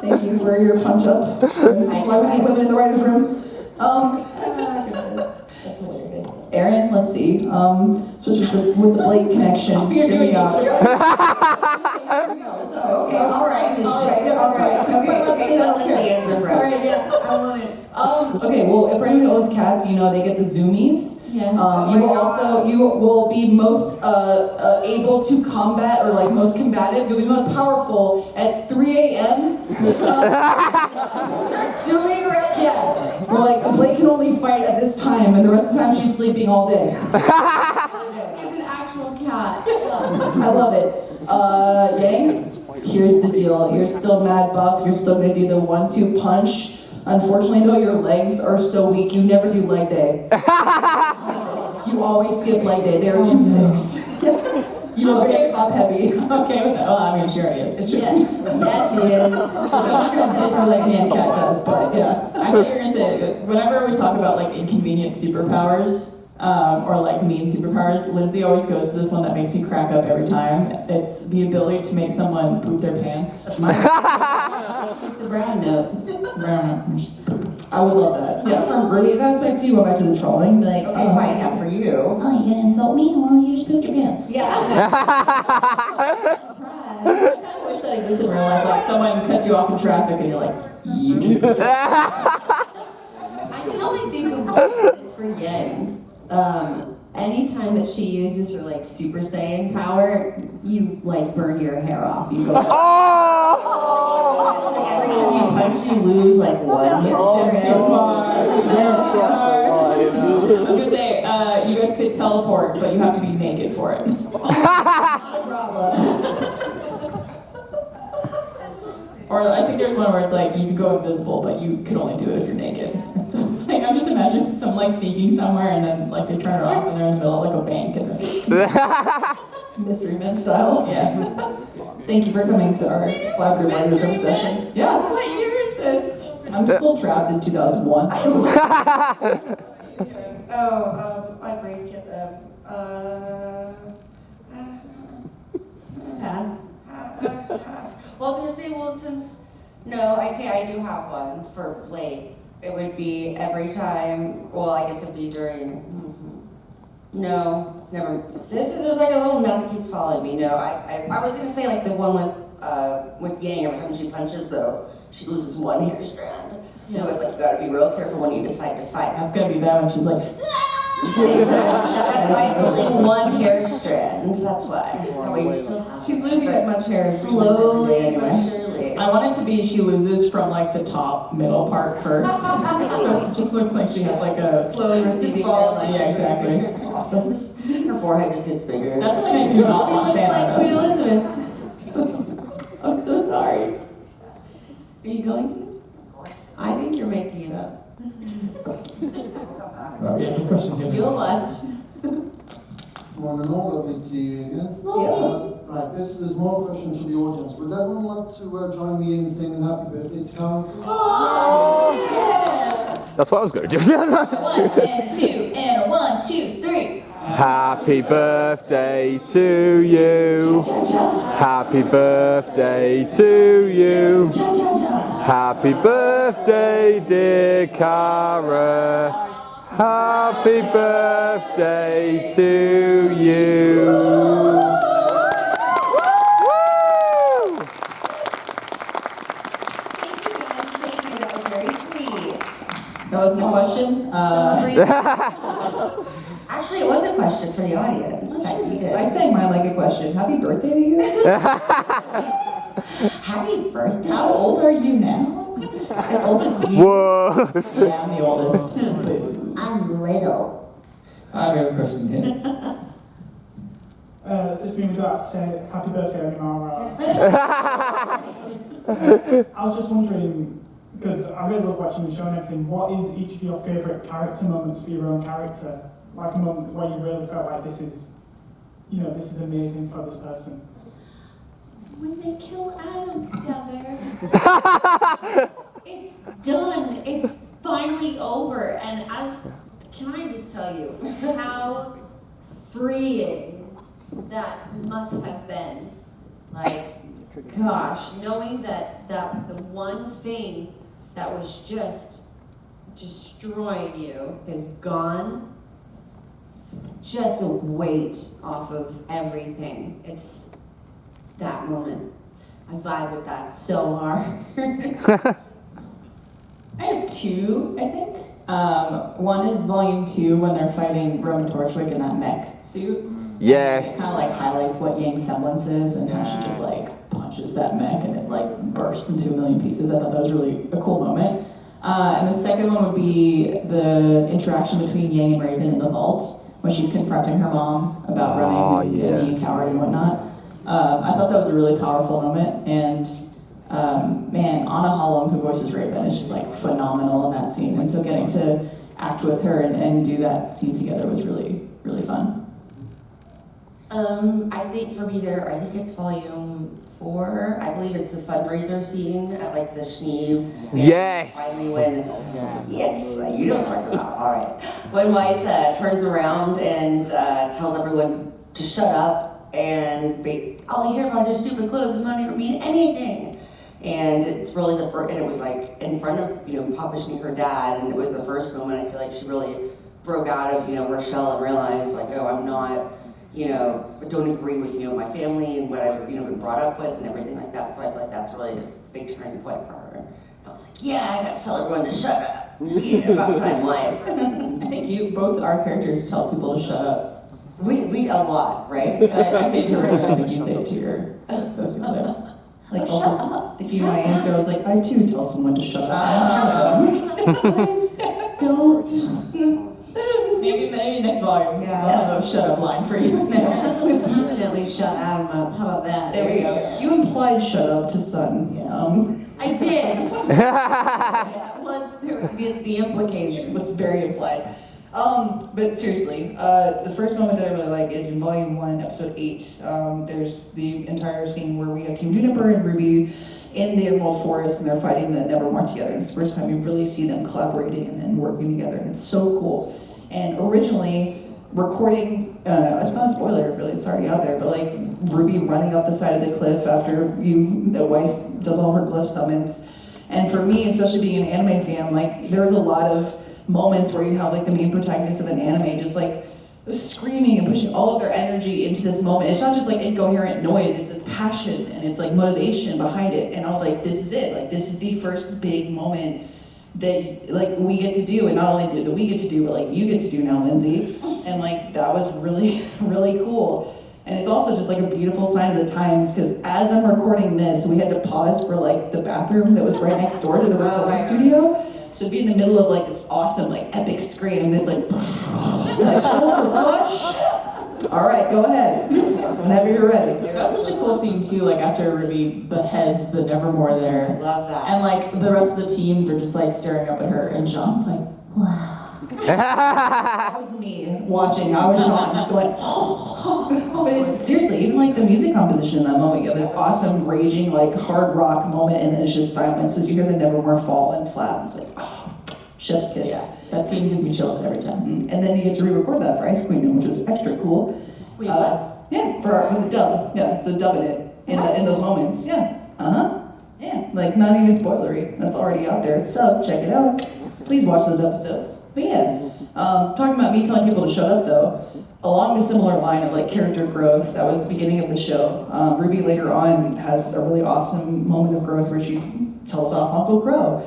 Speaker 10: Thank you for your punch up. This is why we need women in the writer's room. Aaron, let's see. Especially with the Blake connection.
Speaker 6: You're doing it.
Speaker 10: Okay, all right. Okay, let's see.
Speaker 2: That's the answer for it.
Speaker 7: yeah, I want it.
Speaker 10: Okay, well, if anyone who owns cats, you know they get the zoomies.
Speaker 7: Yeah.
Speaker 10: You will be most able to combat or like most combative. You'll be most powerful at 3 a.m.
Speaker 7: Start zooming around.
Speaker 10: Yeah. We're like, Blake can only fight at this time, and the rest of the time she's sleeping all day.
Speaker 7: She's an actual cat.
Speaker 10: I love it. Yang, here's the deal. You're still mad buff. You're still going to do the 1-2 punch. Unfortunately, though, your legs are so weak. You never do leg day. You always skip leg day. They are too legs. You are very top heavy.
Speaker 6: Okay with that. Well, I mean, she already is.
Speaker 10: It's true.
Speaker 2: Yeah, she is.
Speaker 10: So I'm going to disagree like Nan Cat does, but yeah.
Speaker 6: I thought you were gonna say, whenever we talk about like inconvenient superpowers, or like mean superpowers, Lindsay always goes to this one that makes me crack up every time. It's the ability to make someone poop their pants.
Speaker 2: It's the brown note.
Speaker 6: Brown note.
Speaker 10: I would love that. Yeah, from Ruby's aspect too, go back to the trolling. Be like,
Speaker 2: Okay, fine, yeah, for you.
Speaker 10: Oh, you gonna insult me? Well, you just pooped your pants.
Speaker 2: Yeah.
Speaker 6: I kind of wish that existed in real life. Like someone cuts you off in traffic and you're like, you just pooped your pants.
Speaker 7: I can only think of one that's for Yang. Anytime that she uses her like Super Saiyan power, you like burn your hair off. You go. Like, every time you punch, you lose like one.
Speaker 6: Too far. I was gonna say, you guys could teleport, but you have to be naked for it. Or I think there's one where it's like you could go invisible, but you could only do it if you're naked. And so it's like I'm just imagining someone like sneaking somewhere, and then like they turn it off, and they're in the middle of like a bank, and
Speaker 10: It's Mystery Men style.
Speaker 6: Yeah.
Speaker 10: Thank you for coming to our collaborative writers room session. Yeah.
Speaker 2: What year is this?
Speaker 10: I'm still trapped in 2001.
Speaker 2: My brain get them.
Speaker 7: Pass.
Speaker 2: Pass. Well, I was gonna say, I do have one for Blake. It would be every time. Well, I guess it'd be during. No, never. There's like a little knot that keeps following me. No, I was gonna say like the one with Yang. Every time she punches, though, she loses one hair strand.
Speaker 6: Yeah.
Speaker 2: So it's like you gotta be real careful when you decide to fight.
Speaker 6: That's gonna be bad when she's like.
Speaker 2: Exactly. That's why it's only one hair strand. That's why. That way you still have.
Speaker 6: She's losing as much hair as
Speaker 2: slowly but surely.
Speaker 6: I want it to be she loses from like the top middle part first. So it just looks like she has like a
Speaker 2: slowly receding.
Speaker 6: Yeah, exactly. It's awesome.
Speaker 2: Her forehead just gets bigger.
Speaker 6: That's something I do not
Speaker 2: She
Speaker 6: want
Speaker 2: looks
Speaker 6: fan
Speaker 2: like
Speaker 6: of.
Speaker 2: Queen Elizabeth.
Speaker 6: I'm so sorry.
Speaker 2: Are you going to? I think you're making it up.
Speaker 1: Right, yeah, for question here.
Speaker 2: You'll watch.
Speaker 17: Morning all, lovely to see you again. Right, there's more questions for the audience. Would everyone like to join me in singing happy birthday to Carol?
Speaker 6: Oh, yes!
Speaker 4: That's what I was going to do.
Speaker 6: 1 and 2 and 1, 2, 3.
Speaker 4: Happy birthday to you. Happy birthday to you. Happy birthday, dear Cara. Happy birthday to you.
Speaker 2: That was very sweet.
Speaker 6: That wasn't a question?
Speaker 2: Actually, it was a question for the audience. Technically did.
Speaker 10: I sang mine like a question. Happy birthday to you.
Speaker 2: Happy birthday.
Speaker 6: How old are you now?
Speaker 2: As old as you.
Speaker 4: Whoa.
Speaker 6: Yeah, I'm the oldest.
Speaker 2: I'm little.
Speaker 1: I have a question here.
Speaker 18: Does this mean we don't have to say happy birthday anymore? I was just wondering, because I really love watching the show and everything, what is each of your favourite character moments for your own character? Like a moment where you really felt like this is amazing for this person.
Speaker 7: When they kill Adam together. It's done. It's finally over. And can I just tell you how freeing that must have been? Like, gosh, knowing that the one thing that was just destroying you is gone. Just a weight off of everything. It's that moment. I vibe with that so hard.
Speaker 6: I have 2, I think. One is volume 2 when they're fighting Roman Torchwick in that mech suit.
Speaker 4: Yes.
Speaker 6: It kind of like highlights what Yang's semblance is and how she just like punches that mech and it like bursts into a million pieces. I thought that was really a cool moment. And the second one would be the interaction between Yang and Raven in the vault. when she's confronting her mom about running and being a coward and whatnot. I thought that was a really powerful moment, and man, Anna Hollom, who voices Raven, is just like phenomenal in that scene, and so getting to act with her and do that scene together was really, really fun.
Speaker 2: I think for me I think it's volume 4. I believe it's the fundraiser scene at like the Schneeb.
Speaker 4: Yes!
Speaker 2: Finally when, yes, you know what I'm talking about, all right. When Weiss turns around and tells everyone to shut up and all I hear about is your stupid clothes and money don't mean anything. And it's really the first, and it was like in front of, Papa Schneeb, her dad, and it was the first moment I feel like she really broke out of, her shell and realized like, oh, I'm not, don't agree with, my family and what I've, been brought up with and everything like that. So I feel like that's really a big turning point for her. And I was like, yeah, I gotta tell everyone to shut up. Yeah, about time, Weiss.
Speaker 6: I think both our characters tell people to shut up.
Speaker 2: We a lot, right?
Speaker 6: I say it to her, I think you say it to those people there. Like also, thinking my answer, I was like, I too tell someone to shut up. Don't just... Maybe next volume. Yeah. I'll have a shut up line for you now.
Speaker 7: We permanently shut Adam up. How about that?
Speaker 10: There we go. You implied shut up to Sun.
Speaker 7: I did. It's the implication.
Speaker 10: It was very implied. But seriously, the first moment that I really like is in volume 1, episode 8. There's the entire scene where we have Team Juniper and Ruby in the Emerald Forest, and they're fighting the Nevermore together. And it's the first time we really see them collaborating and working together, and it's so cool. And originally, recording, it's not a spoiler really, it's already out there, but like Ruby running up the side of the cliff after Weiss does all her glyph summons. And for me, especially being an anime fan, like there's a lot of moments where you have like the main protagonist of an anime just like screaming and pushing all of their energy into this moment. It's not just like incoherent noise, it's passion and it's like motivation behind it. And I was like, this is it, like this is the first big moment that like we get to do, and not only do we get to do, but like you get to do now, Lindsay. And like that was really, really cool. And it's also just like a beautiful sign of the times, because as I'm recording this, we had to pause for like the bathroom that was right next door to the recording studio. So to be in the middle of like this awesome like epic scream that's like shoulder flush. All right, go ahead. Whenever you're ready.
Speaker 6: That was such a cool scene too, like after Ruby beheads the Nevermore there.
Speaker 2: Love that.
Speaker 6: And like the rest of the teams are just like staring up at her, and John's like, wow.
Speaker 10: That was me watching. I was not going, but seriously, even like the music composition in that moment, you have this awesome, raging, like hard rock moment, and then it's just silence as you hear the Nevermore fall and flat. It's like, oh, chef's kiss.
Speaker 6: Yeah, that scene gives me chills every time.
Speaker 10: And then you get to re-record that for Ice Queen, which was extra cool.
Speaker 6: Wait, what?
Speaker 10: Yeah, with the dub. Yeah, so dubbing it in those moments. Yeah. Yeah, like not even spoilery. That's already out there. So check it out. Please watch those episodes. But yeah, talking about me telling people to shut up though, along the similar line of like character growth, that was the beginning of the show. Ruby later on has a really awesome moment of growth where she tells off Uncle Crow.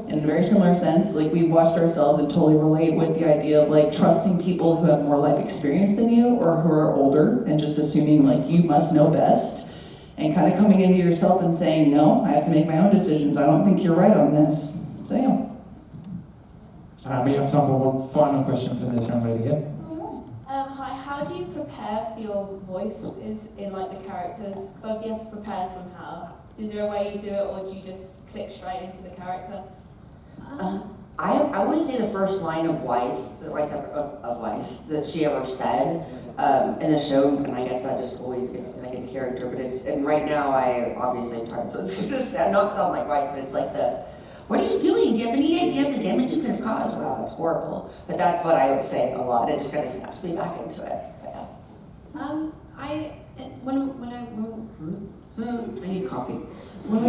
Speaker 10: In a very similar sense, like we watched ourselves and totally relate with the idea of like trusting people who have more life experience than you or who are older and just assuming like you must know best and kind of coming into yourself and saying, no, I have to make my own decisions. I don't think you're right on this. So yeah.
Speaker 1: We have time for one final question from this young lady here.
Speaker 19: Hi, how do you prepare for your voices in like the characters? Because obviously you have to prepare somehow. Is there a way you do it, or do you just click straight into the character?
Speaker 2: I always say the first line of Weiss that she ever said in the show, and I guess that just always gets me like in character. But and right now I obviously am tired, so it's gonna not sound like Weiss, but it's like what are you doing? Do you have any idea of the damage you could have caused? Wow, it's horrible. But that's what I would say a lot. It just kind of snaps me back into it. But
Speaker 7: I need coffee. When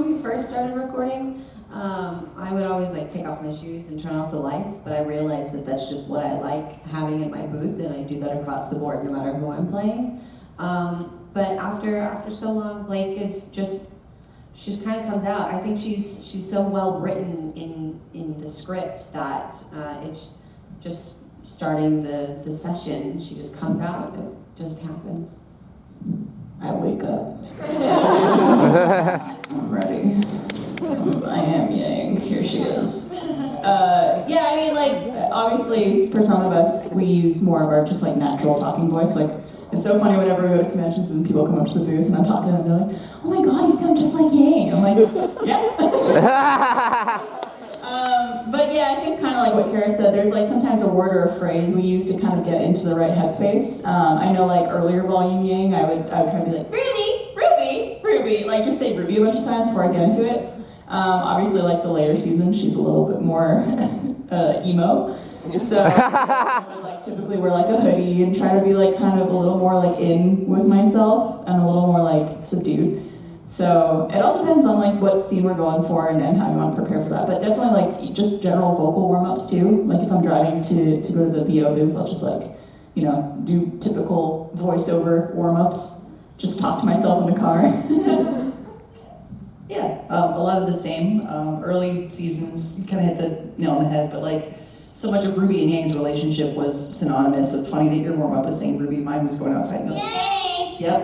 Speaker 7: we first started recording, I would always like take off my shoes and turn off the lights, but I realized that that's just what I like having in my booth, and I do that across the board no matter who I'm playing. But after so long, Blake is she just kind of comes out. I think she's so well written in the script that it's just starting the session, she just comes out. It just happens.
Speaker 6: I wake up. I'm ready. I am Yang. Here she is. Yeah, I mean, like, obviously, for some of us, we use more of our just like natural talking voice. Like, it's so funny whenever we go to conventions and people come up to the booth and I'm talking to them, they're like, oh my god, you sound just like Yang. I'm like, yeah. But yeah, I think kind of like what Kara said, there's like sometimes a word or a phrase we use to kind of get into the right headspace. I know like earlier volume Yang, I would try to be like, Ruby, like just say Ruby a bunch of times before I get into it. Obviously like the later season, she's a little bit more emo. So I would like typically wear like a hoodie and try to be like kind of a little more like in with myself and a little more like subdued. So it all depends on like what scene we're going for and how you want to prepare for that. But definitely like just general vocal warm-ups too. Like if I'm driving to go to the VO booth, I'll just like, you know, do typical voiceover warm-ups. Just talk to myself in the car.
Speaker 10: Yeah, a lot of the same. Early seasons, you kind of hit the nail on the head, but like so much of Ruby and Yang's relationship was synonymous. So it's funny that your warm-up was saying Ruby, mine was going outside and going, Yay! Yep.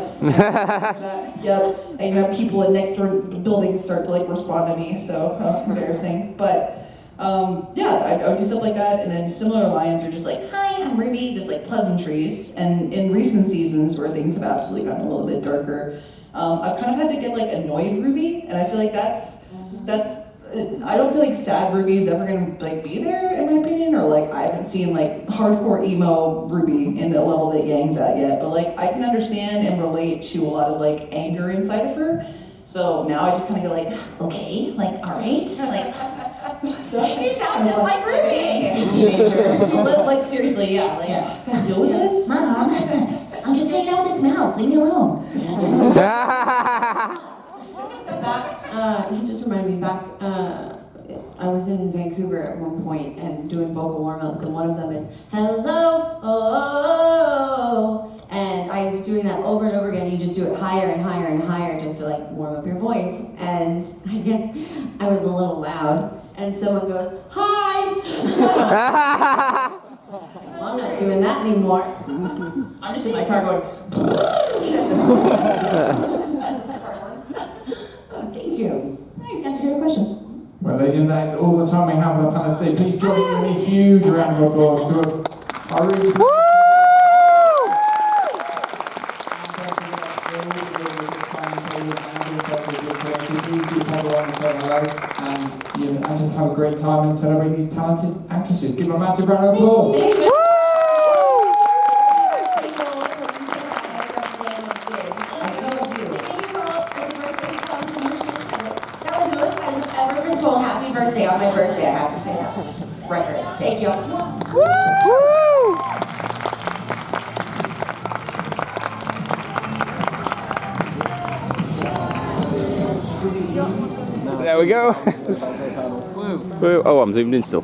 Speaker 10: Yep. And you have people in next door buildings start to like respond to me, so embarrassing. But yeah, I would do stuff like that, and then similar lines are just like, hi, I'm Ruby, just like pleasantries. And in recent seasons where things have absolutely gotten a little bit darker, I've kind of had to get like annoyed Ruby, and I feel like that's I don't feel like sad Ruby is ever gonna like be there in my opinion, or like I haven't seen like hardcore emo Ruby in the level that Yang's at yet, but like I can understand and relate to a lot of like anger inside of her. So now I just kind of go like, okay, like all right, like so
Speaker 5: You sound just like Ruby.
Speaker 10: angsty teenager. But like seriously, yeah, like can I deal with this?
Speaker 5: Mom, I'm just hanging out with this mouse. Leave me alone.
Speaker 7: Back, he just reminded me back, I was in Vancouver at one point and doing vocal warm-ups, and one of them is, hello, oh, and I was doing that over and over again. You just do it higher and higher and higher just to like warm up your voice, and I guess I was a little loud, and someone goes, hi! Well, I'm not doing that anymore.
Speaker 6: I'm just in my car going,
Speaker 7: thank you.
Speaker 6: Thanks, that's a great question.
Speaker 1: Well, ladies and gentlemen, that is all the time we have on the panel today. Please join me in a huge round of applause to our RWBY. Please do pop along and say hello, and just have a great time and celebrate these talented actresses. Give them a massive round of applause.
Speaker 5: Happy birthday on my birthday, I have to say that. Record. Thank you.
Speaker 4: There we go. Woo. Oh, I'm zoomed in still.